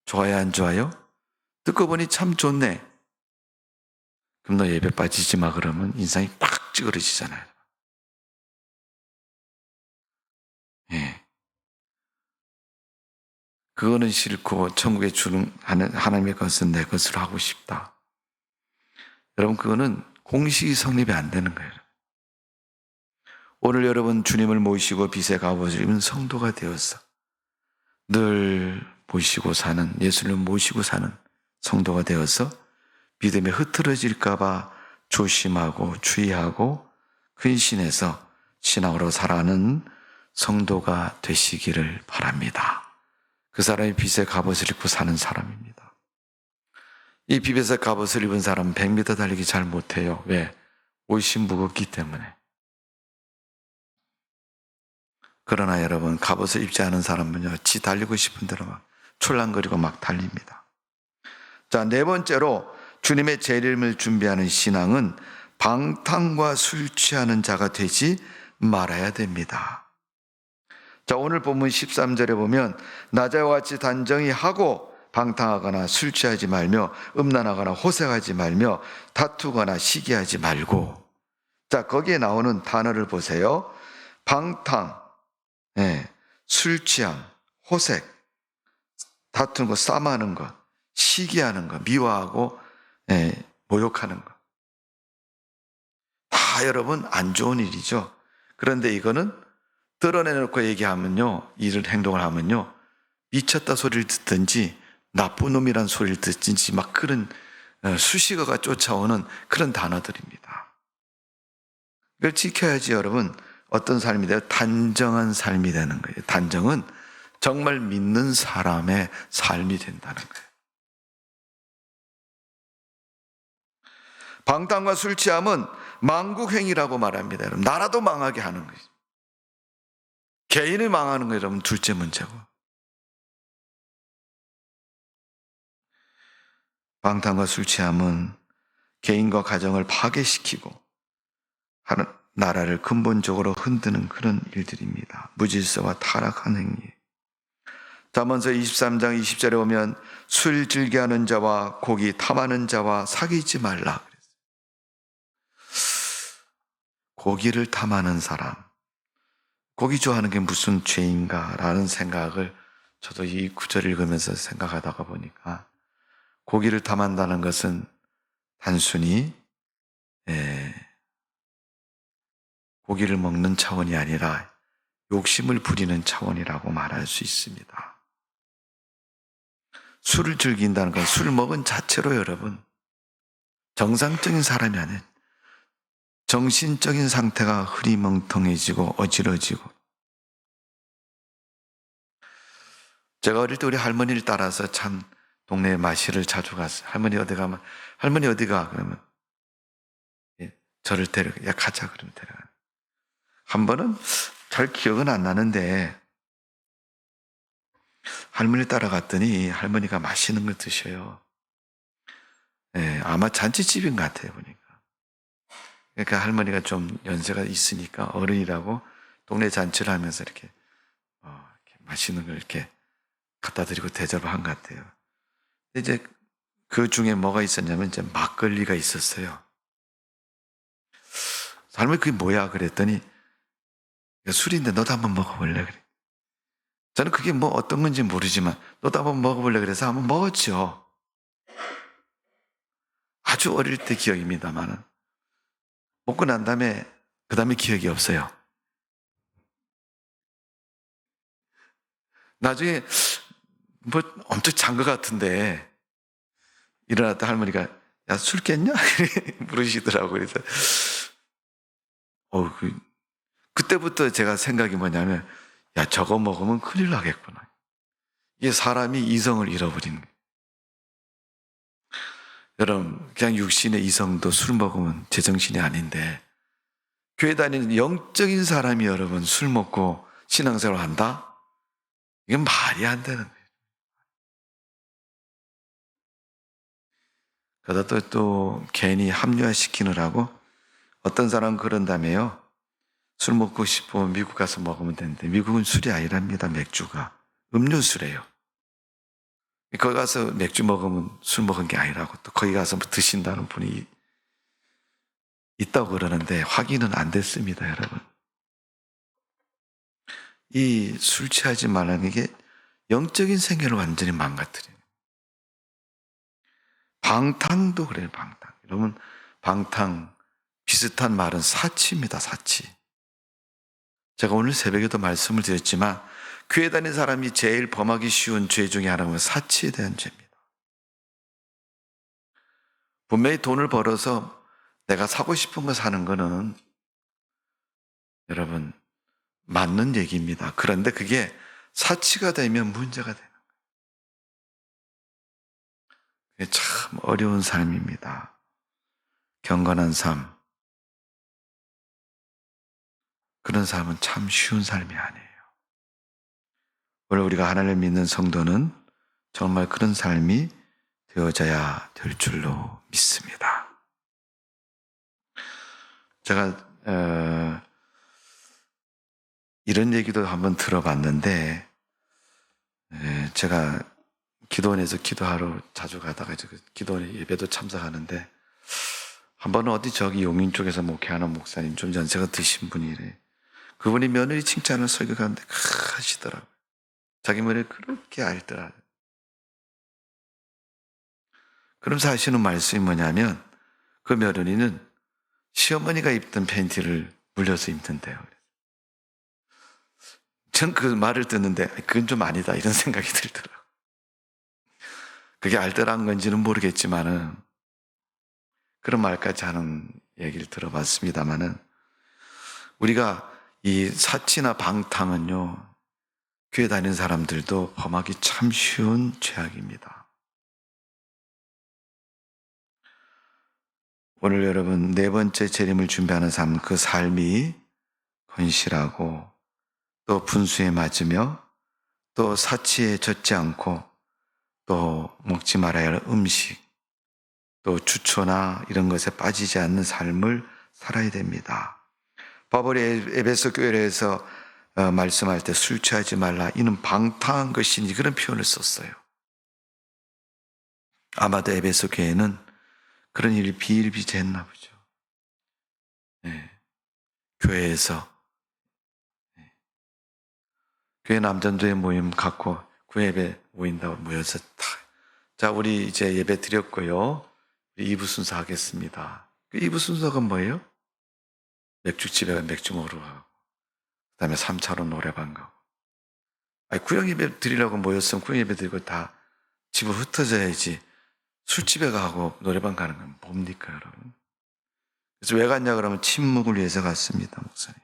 좋아요, 안 좋아요? 듣고 보니 참 좋네. 그럼 너 예배 빠지지 마 그러면 인상이 팍 찌그러지잖아요. 예. 그거는 싫고 천국에 주는 하나님의 것은 내 것으로 하고 싶다. 여러분, 그거는 공식이 성립이 안 되는 거예요. 오늘 여러분 주님을 모시고 빛의 갑옷을 입은 성도가 되어서 늘 모시고 사는, 예수님을 모시고 사는 성도가 되어서 믿음에 흐트러질까 봐 조심하고 주의하고 근신해서 신앙으로 살아가는 성도가 되시기를 바랍니다. 그 사람이 빛의 갑옷을 입고 사는 사람입니다. 이 빛의 갑옷을 입은 사람은 100m 달리기 잘 못해요. 왜? 옷이 무겁기 때문에. 그러나 여러분, 갑옷을 입지 않은 사람은요, 지 달리고 싶은 대로 막 출랑거리고 막 달립니다. 자, 네 번째로 주님의 재림을 준비하는 신앙은 방탕과 술 취하는 자가 되지 말아야 됩니다. 자, 오늘 본문 13절에 보면 낮에와 같이 단정히 하고 방탕하거나 술 취하지 말며 음란하거나 호색하지 말며 다투거나 시기하지 말고. 자, 거기에 나오는 단어를 보세요. 방탕, 술 취함, 호색, 다투는 거, 싸움하는 거, 시기하는 거, 미워하고 모욕하는 거. 다 여러분 안 좋은 일이죠. 그런데 이거는 드러내놓고 얘기하면요, 이런 행동을 하면요, 미쳤다 소리를 듣든지 나쁜 놈이란 소리를 듣든지 막 그런 수식어가 쫓아오는 그런 단어들입니다. 이걸 지켜야지 여러분 어떤 삶이 돼요? 단정한 삶이 되는 거예요. 단정은 정말 믿는 사람의 삶이 된다는 거예요. 방탕과 술 취함은 망국행위라고 말합니다. 여러분, 나라도 망하게 하는 거예요. 개인이 망하는 거예요. 여러분, 둘째 문제고. 방탕과 술 취함은 개인과 가정을 파괴시키고 나라를 근본적으로 흔드는 그런 일들입니다. 무질서와 타락한 행위. 잠언서 23장 20절에 보면 술 즐겨하는 자와 고기 탐하는 자와 사귀지 말라 그랬어요. 고기를 탐하는 사람, 고기 좋아하는 게 무슨 죄인가라는 생각을 저도 이 구절을 읽으면서 생각하다가 보니까 고기를 탐한다는 것은 단순히 고기를 먹는 차원이 아니라 욕심을 부리는 차원이라고 말할 수 있습니다. 술을 즐긴다는 건 술 먹은 자체로 여러분 정상적인 사람이 아닌 정신적인 상태가 흐리멍텅해지고 어지러지고, 제가 어릴 때 우리 할머니를 따라서 참 동네에 마실을 자주 갔어요. 할머니 어디 가면 할머니 어디가 그러면 저를 데려가, 야 가자 그러면 데려가. 한 번은 잘 기억은 안 나는데 할머니 따라갔더니 할머니가 맛있는 걸 드셔요. 아마 잔치집인 것 같아요 보니까. 그러니까 할머니가 좀 연세가 있으니까 어른이라고 동네 잔치를 하면서 이렇게 맛있는 걸 이렇게 갖다 드리고 대접을 한 것 같아요. 근데 이제 그 중에 뭐가 있었냐면 이제 막걸리가 있었어요. 할머니 그게 뭐야 그랬더니 술인데 너도 한번 먹어볼래 그래. 저는 그게 뭐 어떤 건지 모르지만 너도 한번 먹어볼래 그래서 한번 먹었죠. 아주 어릴 때 기억입니다만은 먹고 난 다음에 그 다음에 기억이 없어요. 나중에 뭐 엄청 잔 것 같은데 일어났다 할머니가 야 술 깼냐? 물으시더라고요. 그래서 그때부터 제가 생각이 뭐냐면 야 저거 먹으면 큰일 나겠구나. 이게 사람이 이성을 잃어버리는 거예요. 여러분 그냥 육신의 이성도 술 먹으면 제정신이 아닌데 교회 다니는 영적인 사람이 여러분 술 먹고 신앙생활을 한다? 이건 말이 안 되는 거예요. 그러다 또 괜히 합리화시키느라고 어떤 사람은 그런다며요. 술 먹고 싶으면 미국 가서 먹으면 되는데 미국은 술이 아니랍니다. 맥주가. 음료수래요. 거기 가서 맥주 먹으면 술 먹은 게 아니라고 또 거기 가서 드신다는 분이 있다고 그러는데 확인은 안 됐습니다. 여러분. 이 술 취하지 말라는 게 영적인 생애를 완전히 망가뜨려요. 방탕도 그래요. 방탕. 여러분 방탕 비슷한 말은 사치입니다. 사치. 제가 오늘 새벽에도 말씀을 드렸지만 교회 다니는 사람이 제일 범하기 쉬운 죄 중에 하나는 사치에 대한 죄입니다. 분명히 돈을 벌어서 내가 사고 싶은 거 사는 거는 여러분 맞는 얘기입니다. 그런데 그게 사치가 되면 문제가 되는 거예요. 그게 참 어려운 삶입니다. 경건한 삶. 그런 삶은 참 쉬운 삶이 아니에요. 오늘 우리가 하나님을 믿는 성도는 정말 그런 삶이 되어져야 될 줄로 믿습니다. 제가 이런 얘기도 한번 들어봤는데 제가 기도원에서 기도하러 자주 가다가 기도원 예배도 참석하는데 한 번은 어디 저기 용인 쪽에서 목회하는 목사님 좀 연세가 드신 분이래. 그분이 며느리 칭찬을 설교하는데 하시더라고요. 자기 머리를 그렇게 알더라고요. 그러면서 하시는 말씀이 뭐냐면 그 며느리는 시어머니가 입던 팬티를 물려서 입는데요. 전 그 말을 듣는데 그건 좀 아니다 이런 생각이 들더라고요. 그게 알뜰한 건지는 모르겠지만은 그런 말까지 하는 얘기를 들어봤습니다만은 우리가 이 사치나 방탕은요 교회 다니는 사람들도 범하기 참 쉬운 죄악입니다. 오늘 여러분 네 번째 재림을 준비하는 삶, 그 삶이 건실하고 또 분수에 맞으며 또 사치에 젖지 않고 또 먹지 말아야 할 음식 또 주초나 이런 것에 빠지지 않는 삶을 살아야 됩니다. 바울이 에베소 교회에서 말씀할 때 술 취하지 말라 이는 방탕한 것이니 그런 표현을 썼어요. 아마도 에베소 교회는 그런 일이 비일비재했나 보죠. 네. 교회에서 교회 남전도회 모임 갖고 구예배 모인다고 모여서 자, 우리 이제 예배 드렸고요. 2부 순서 하겠습니다. 그 2부 순서가 뭐예요? 맥주집에 가 맥주 먹으러 가고, 그 다음에 3차로 노래방 가고. 아니, 구역예배 드리려고 모였으면 구역예배 드리고 다 집으로 흩어져야지. 술집에 가고 노래방 가는 건 뭡니까, 여러분? 그래서 왜 갔냐 그러면 침묵을 위해서 갔습니다, 목사님.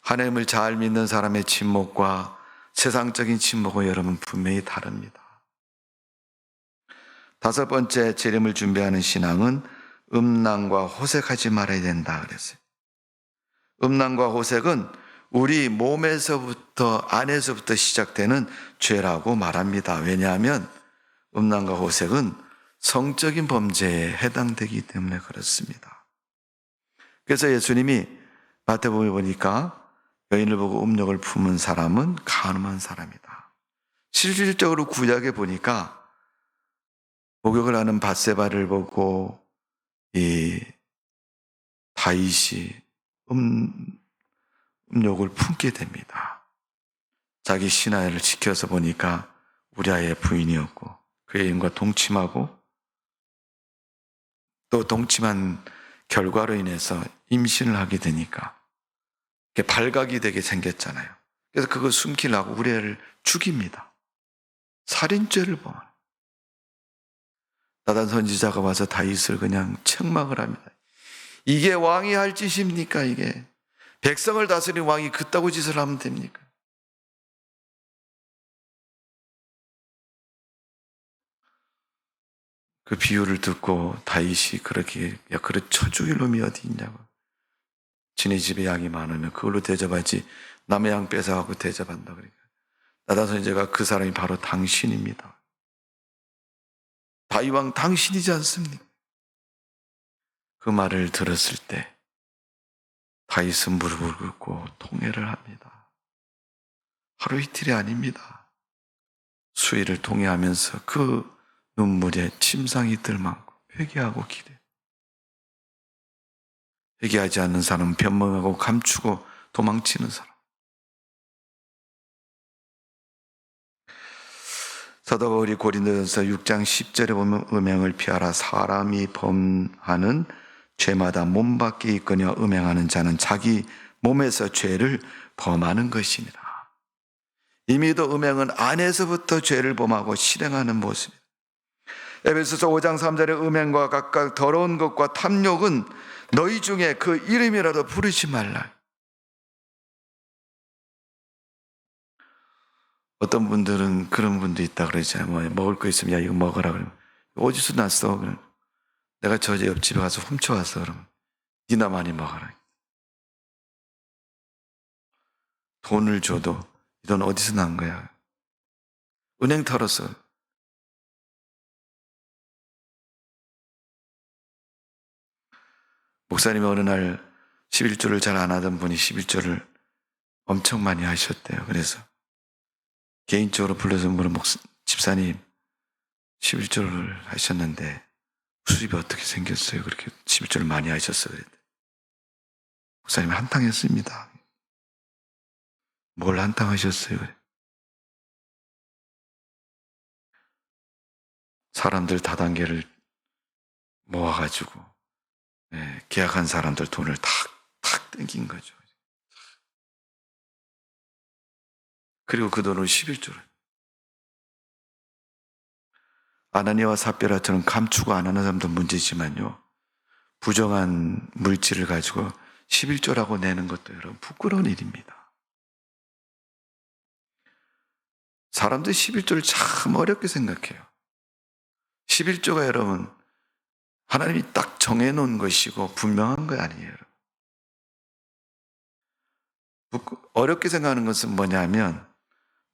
하나님을 잘 믿는 사람의 침묵과 세상적인 침묵은 여러분 분명히 다릅니다. 5번째 재림을 준비하는 신앙은 음란과 호색하지 말아야 된다 그랬어요. 음란과 호색은 우리 몸에서부터 안에서부터 시작되는 죄라고 말합니다. 왜냐하면 음란과 호색은 성적인 범죄에 해당되기 때문에 그렇습니다. 그래서 예수님이 마태복음에 보니까 여인을 보고 음욕을 품은 사람은 간음한 사람이다. 실질적으로 구약에 보니까 목욕을 하는 밧세바를 보고 이 다윗이 음욕을 품게 됩니다. 자기 신하를 지켜서 보니까 우리아의 부인이었고 그의 인과 동침하고 또 동침한 결과로 인해서 임신을 하게 되니까 발각이 되게 생겼잖아요. 그래서 그걸 숨기려고 우리아를 죽입니다. 살인죄를 범하는. 나단 선지자가 와서 다윗을 그냥 책망을 합니다. 이게 왕이 할 짓입니까? 이게 백성을 다스리는 왕이 그따구 짓을 하면 됩니까? 그 비유를 듣고 다윗이 그렇게 야 그래 쳐 죽일 놈이 어디 있냐고. 지네 집에 양이 많으면 그걸로 대접하지 남의 양 뺏어가고 대접한다 그러니까. 나단 선지자가 그 사람이 바로 당신입니다. 다윗 왕 당신이지 않습니까? 그 말을 들었을 때 다윗은 무릎을 꿇고 통회를 합니다. 하루 이틀이 아닙니다. 수일을 통회하면서 그 눈물에 침상이 들 만큼 회개하고 기대. 회개하지 않는 사람은 변명하고 감추고 도망치는 사람. 사도 바울이 고린도전서 6장 10절에 보면 음행을 피하라. 사람이 범하는 죄마다 몸 밖에 있거니와 음행하는 자는 자기 몸에서 죄를 범하는 것이니라. 이미도 음행은 안에서부터 죄를 범하고 실행하는 모습입니다. 에베소서 5장 3절에 음행과 각각 더러운 것과 탐욕은 너희 중에 그 이름이라도 부르지 말라. 어떤 분들은 그런 분도 있다 그러잖아요. 뭐 먹을 거 있으면 야 이거 먹어라 그러면 어디서 났어? 그럼 내가 저 옆집에 가서 훔쳐왔어. 그러면 니나 많이 먹어라. 돈을 줘도 이 돈 어디서 난 거야? 은행 털었어. 목사님이 어느 날 11조를 잘 안 하던 분이 11조를 엄청 많이 하셨대요. 그래서 개인적으로 불러서 물은 집사님 11조를 하셨는데 수입이 어떻게 생겼어요? 그렇게 11조를 많이 하셨어요. 목사님 한탕했습니다. 뭘 한탕하셨어요? 사람들 다단계를 모아가지고 계약한 사람들 돈을 탁탁 땡긴 거죠. 그리고 그 돈을 11조를 아나니아와 삽비라처럼 감추고 안 하는 사람도 문제지만요. 부정한 물질을 가지고 11조라고 내는 것도 여러분 부끄러운 일입니다. 사람들이 11조를 참 어렵게 생각해요. 11조가 여러분 하나님이 딱 정해놓은 것이고 분명한 거 아니에요. 여러분. 어렵게 생각하는 것은 뭐냐면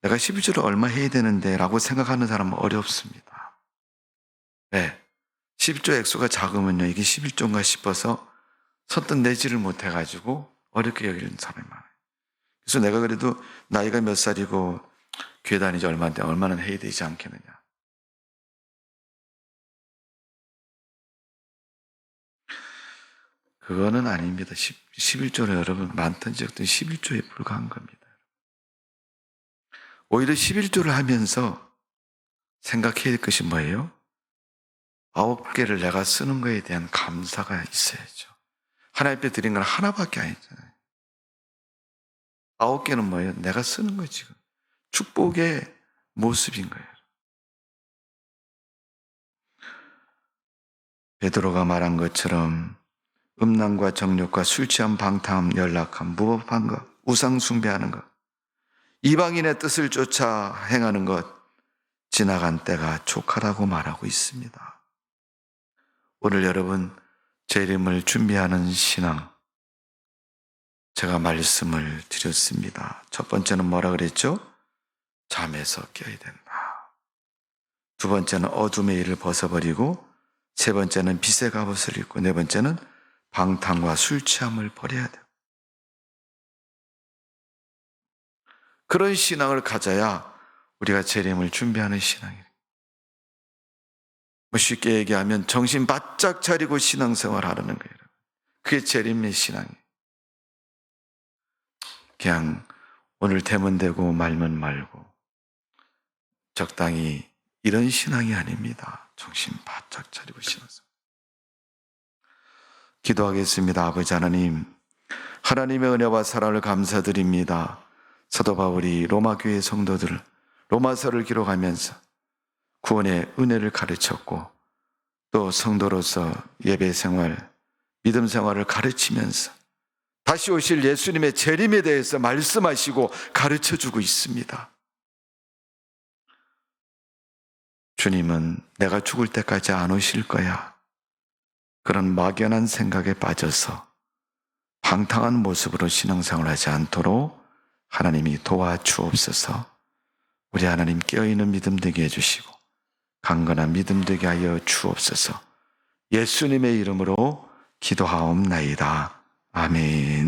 내가 11조를 얼마 해야 되는데 라고 생각하는 사람은 어렵습니다. 네. 11조 액수가 작으면요 이게 11조인가 싶어서 선뜻 내지를 못해가지고 어렵게 여기는 사람이 많아요. 그래서 내가 그래도 나이가 몇 살이고 교회 다니지 얼마인데 얼마나 해야 되지 않겠느냐. 그거는 아닙니다. 11조는 여러분 많든 적든 11조에 불과한 겁니다. 오히려 11조를 하면서 생각해야 될 것이 뭐예요? 9개를 내가 쓰는 거에 대한 감사가 있어야죠. 하나님 앞에 드린 건 하나밖에 아니잖아요. 9개는 뭐예요? 내가 쓰는 거예요, 지금. 축복의 모습인 거예요. 베드로가 말한 것처럼 음란과 정욕과 술 취함, 방탕함, 연락함, 무법한 것, 우상 숭배하는 것, 이방인의 뜻을 쫓아 행하는 것, 지나간 때가 족하다고 말하고 있습니다. 오늘 여러분 재림을 준비하는 신앙, 제가 말씀을 드렸습니다. 첫 번째는 뭐라 그랬죠? 잠에서 깨어야 된다. 두 번째는 어둠의 일을 벗어버리고, 세 번째는 빛의 갑옷을 입고, 네 번째는 방탕과 술 취함을 버려야 돼요. 그런 신앙을 가져야 우리가 재림을 준비하는 신앙이에요. 쉽게 얘기하면 정신 바짝 차리고 신앙생활 하라는 거예요. 그게 재림의 신앙이에요. 그냥 오늘 되면 되고 말면 말고 적당히, 이런 신앙이 아닙니다. 정신 바짝 차리고 신앙생활. 기도하겠습니다. 아버지 하나님, 하나님의 은혜와 사랑을 감사드립니다. 사도 바울이 로마 교회 성도들을 로마서를 기록하면서 구원의 은혜를 가르쳤고, 또 성도로서 예배 생활, 믿음 생활을 가르치면서 다시 오실 예수님의 재림에 대해서 말씀하시고 가르쳐주고 있습니다. 주님은 내가 죽을 때까지 안 오실 거야, 그런 막연한 생각에 빠져서 방탕한 모습으로 신앙생활을 하지 않도록 하나님이 도와주옵소서. 우리 하나님 깨어있는 믿음 되게 해주시고 강건한 믿음 되게 하여 주옵소서. 예수님의 이름으로 기도하옵나이다. 아멘.